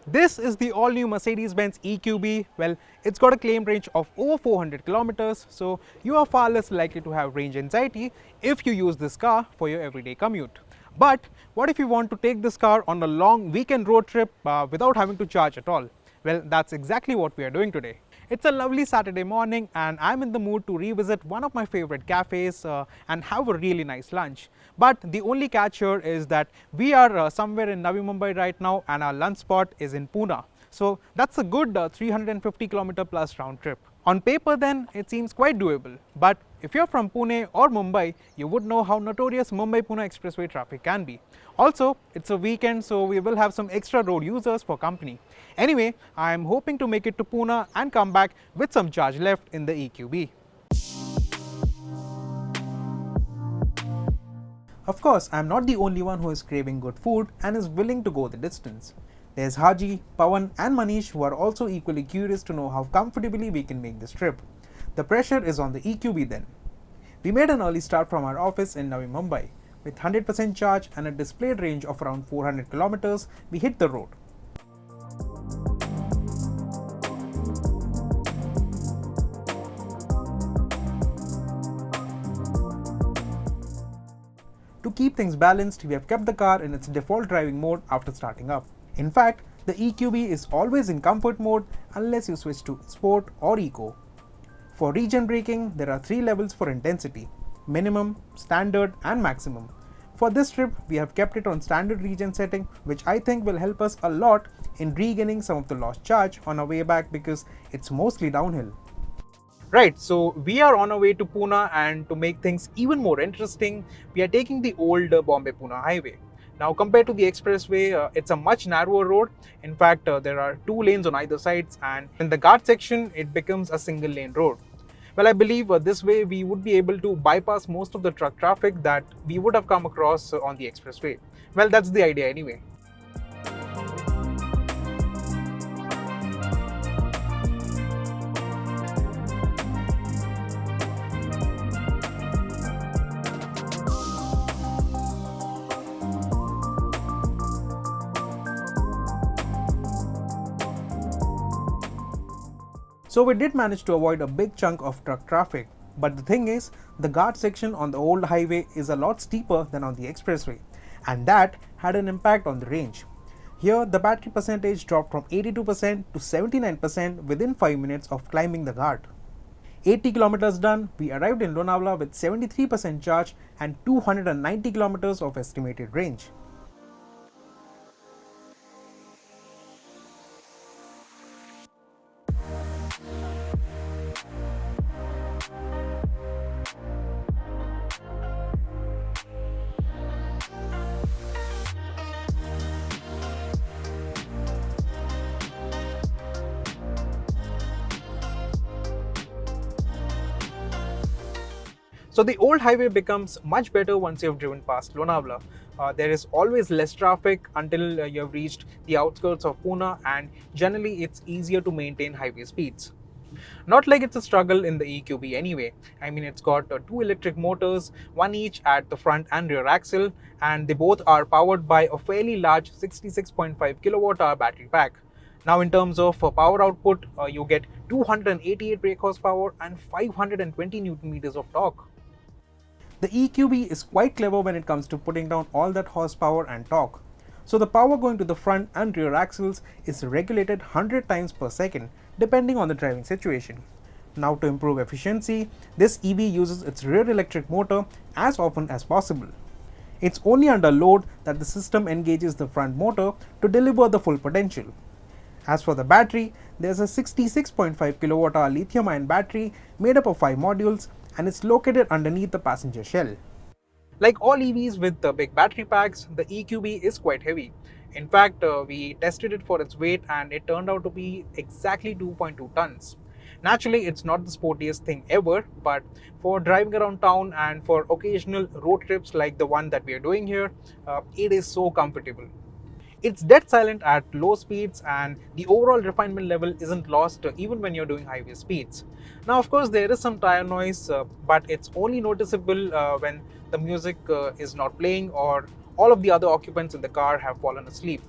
This is the all-new Mercedes-Benz EQB. Well, it's got a claimed range of over 400 kilometers, so you are far less likely to have range anxiety if you use this car for your everyday commute. But what if you want to take this car on a long weekend road trip without having to charge at all? Well, that's exactly what we are doing today. It's a lovely Saturday morning and I'm in the mood to revisit one of my favorite cafes and have a really nice lunch. But the only catch here is that we are somewhere in Navi Mumbai right now and our lunch spot is in Pune. So that's a good 350 kilometer plus round trip. On paper then, it seems quite doable. But if you're from Pune or Mumbai, you would know how notorious Mumbai-Pune expressway traffic can be. Also, it's a weekend, so we will have some extra road users for company. Anyway, I am hoping to make it to Pune and come back with some charge left in the EQB. Of course, I am not the only one who is craving good food and is willing to go the distance. There's Haji, Pawan and Manish who are also equally curious to know how comfortably we can make this trip. The pressure is on the EQB then. We made an early start from our office in Navi Mumbai. With 100% charge and a displayed range of around 400 kilometers, we hit the road. To keep things balanced, we have kept the car in its default driving mode after starting up. In fact, the EQB is always in comfort mode unless you switch to Sport or Eco. For regen braking, there are 3 levels for intensity: minimum, standard and maximum. For this trip, we have kept it on standard regen setting, which I think will help us a lot in regaining some of the lost charge on our way back because it's mostly downhill. Right, so we are on our way to Pune, and to make things even more interesting, we are taking the old Bombay-Pune highway. Now compared to the expressway, it's a much narrower road. In fact, there are 2 lanes on either sides, and in the guard section, it becomes a single lane road. Well, I believe this way we would be able to bypass most of the truck traffic that we would have come across on the expressway. Well, that's the idea anyway. So we did manage to avoid a big chunk of truck traffic, but the thing is, the guard section on the old highway is a lot steeper than on the expressway, and that had an impact on the range. Here, the battery percentage dropped from 82% to 79% within 5 minutes of climbing the guard. 80 kilometers done, we arrived in Lonavala with 73% charge and 290 kilometers of estimated range. So the old highway becomes much better once you have driven past Lonavala. There is always less traffic until you have reached the outskirts of Pune, and generally it's easier to maintain highway speeds. Not like it's a struggle in the EQB anyway. I mean, it's got 2 electric motors, one each at the front and rear axle, and they both are powered by a fairly large 66.5 kilowatt hour battery pack. Now in terms of power output, you get 288 brake horsepower and 520 Newton meters of torque. The EQB is quite clever when it comes to putting down all that horsepower and torque. So the power going to the front and rear axles is regulated 100 times per second depending on the driving situation. Now to improve efficiency, this EV uses its rear electric motor as often as possible. It's only under load that the system engages the front motor to deliver the full potential. As for the battery, there's a 66.5 kWh lithium-ion battery made up of 5 modules, and it's located underneath the passenger shell. Like all EVs with the big battery packs, the EQB is quite heavy. In fact, we tested it for its weight and it turned out to be exactly 2.2 tons. Naturally, it's not the sportiest thing ever, but for driving around town and for occasional road trips like the one that we are doing here, it is so comfortable. It's dead silent at low speeds, and the overall refinement level isn't lost even when you're doing highway speeds. Now, of course, there is some tire noise, but it's only noticeable when the music is not playing or all of the other occupants in the car have fallen asleep.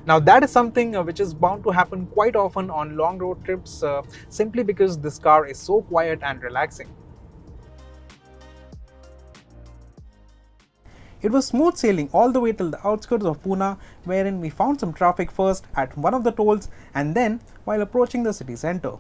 Now that is something which is bound to happen quite often on long road trips, simply because this car is so quiet and relaxing. It was smooth sailing all the way till the outskirts of Pune, wherein we found some traffic first at one of the tolls and then while approaching the city centre.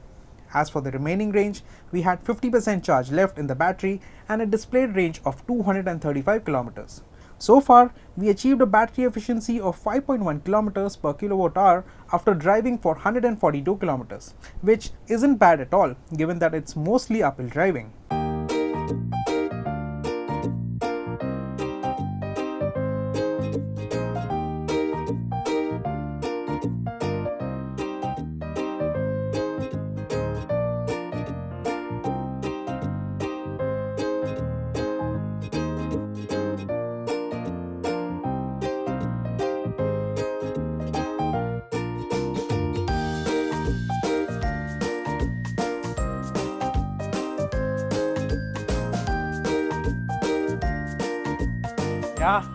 As for the remaining range, we had 50% charge left in the battery and a displayed range of 235 kilometers. So far, we achieved a battery efficiency of 5.1 kilometers per kilowatt hour after driving for 142 kilometers, which isn't bad at all given that it's mostly uphill driving. Yeah.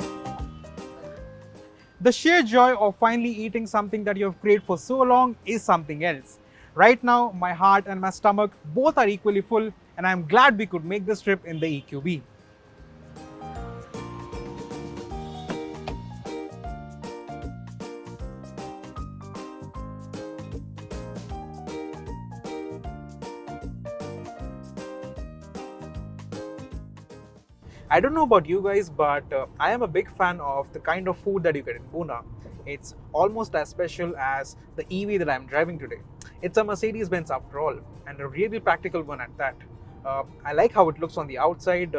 The sheer joy of finally eating something that you have craved for so long is something else. Right now, my heart and my stomach both are equally full, and I'm glad we could make this trip in the EQB. I don't know about you guys, but I am a big fan of the kind of food that you get in Pune. It's almost as special as the EV that I'm driving today. It's a Mercedes-Benz after all, and a really practical one at that. I like how it looks on the outside,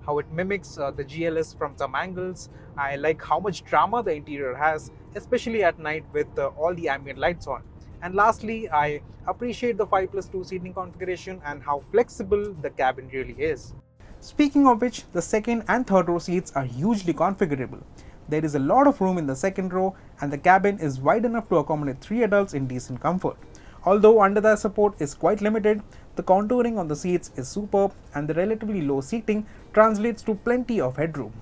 how it mimics the GLS from some angles. I like how much drama the interior has, especially at night with all the ambient lights on. And lastly, I appreciate the 5+2 seating configuration and how flexible the cabin really is. Speaking of which, the second and third row seats are hugely configurable. There is a lot of room in the second row and the cabin is wide enough to accommodate 3 adults in decent comfort. Although under-thigh support is quite limited, the contouring on the seats is superb and the relatively low seating translates to plenty of headroom.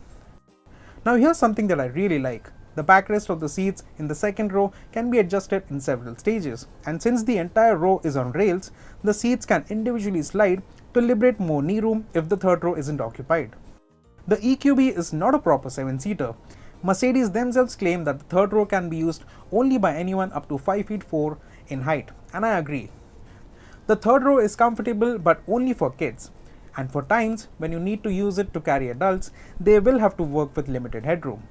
Now here's something that I really like. The backrest of the seats in the second row can be adjusted in several stages, and since the entire row is on rails, the seats can individually slide to liberate more knee room if the third row isn't occupied. The EQB is not a proper 7-seater. Mercedes themselves claim that the third row can be used only by anyone up to 5 feet 4 in height, and I agree. The third row is comfortable but only for kids, and for times when you need to use it to carry adults, they will have to work with limited headroom.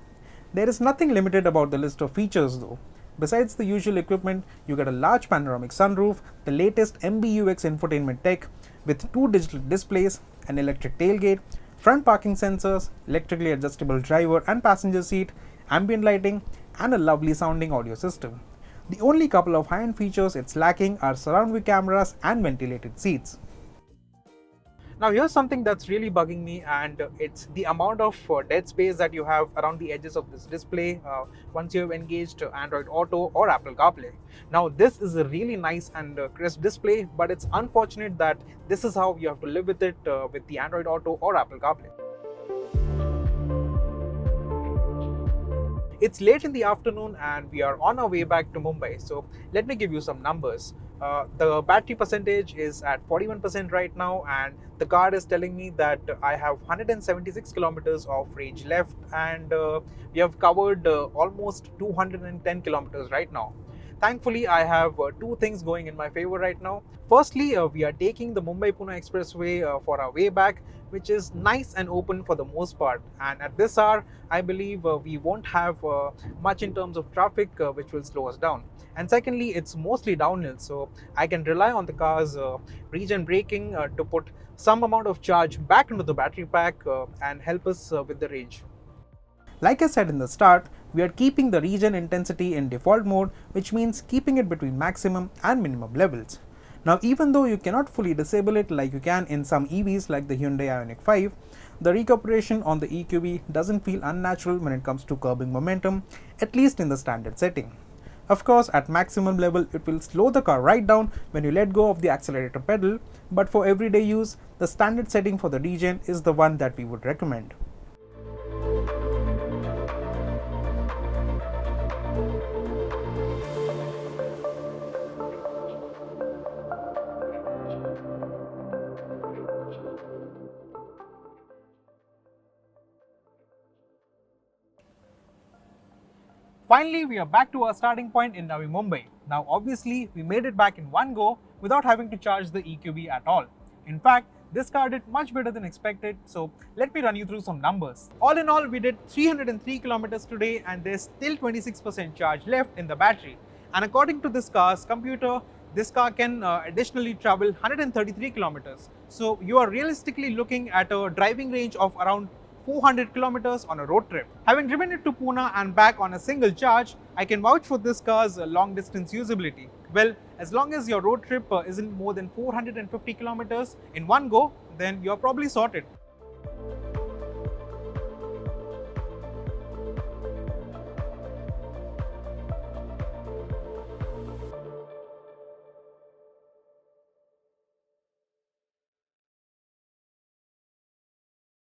There is nothing limited about the list of features though. Besides the usual equipment, you get a large panoramic sunroof, the latest MBUX infotainment tech with 2 digital displays, an electric tailgate, front parking sensors, electrically adjustable driver and passenger seat, ambient lighting, and a lovely sounding audio system. The only couple of high-end features it's lacking are surround view cameras and ventilated seats. Now here's something that's really bugging me, and it's the amount of dead space that you have around the edges of this display once you have engaged Android Auto or Apple CarPlay. Now this is a really nice and crisp display, but it's unfortunate that this is how you have to live with it with the Android Auto or Apple CarPlay. It's late in the afternoon and we are on our way back to Mumbai, so let me give you some numbers. The battery percentage is at 41% right now, and the car is telling me that I have 176 kilometers of range left, and we have covered almost 210 kilometers right now. Thankfully, I have 2 things going in my favor right now. Firstly, we are taking the Mumbai-Pune expressway for our way back, which is nice and open for the most part. And at this hour, I believe we won't have much in terms of traffic, which will slow us down. And secondly, it's mostly downhill, so I can rely on the car's regen braking to put some amount of charge back into the battery pack and help us with the range. Like I said in the start, we are keeping the regen intensity in default mode, which means keeping it between maximum and minimum levels. Now, even though you cannot fully disable it like you can in some EVs like the Hyundai Ioniq 5, the recuperation on the EQB doesn't feel unnatural when it comes to curbing momentum, at least in the standard setting. Of course, at maximum level, it will slow the car right down when you let go of the accelerator pedal, but for everyday use, the standard setting for the regen is the one that we would recommend. Finally, we are back to our starting point in Navi Mumbai. Now, obviously, we made it back in one go without having to charge the EQB at all. In fact, this car did much better than expected, so let me run you through some numbers. All in all, we did 303 kilometers today and there's still 26% charge left in the battery. And according to this car's computer, this car can additionally travel 133 kilometers. So you are realistically looking at a driving range of around 400 kilometers on a road trip. Having driven it to Pune and back on a single charge, I can vouch for this car's long distance usability. Well, as long as your road trip isn't more than 450 kilometers in one go, then you're probably sorted.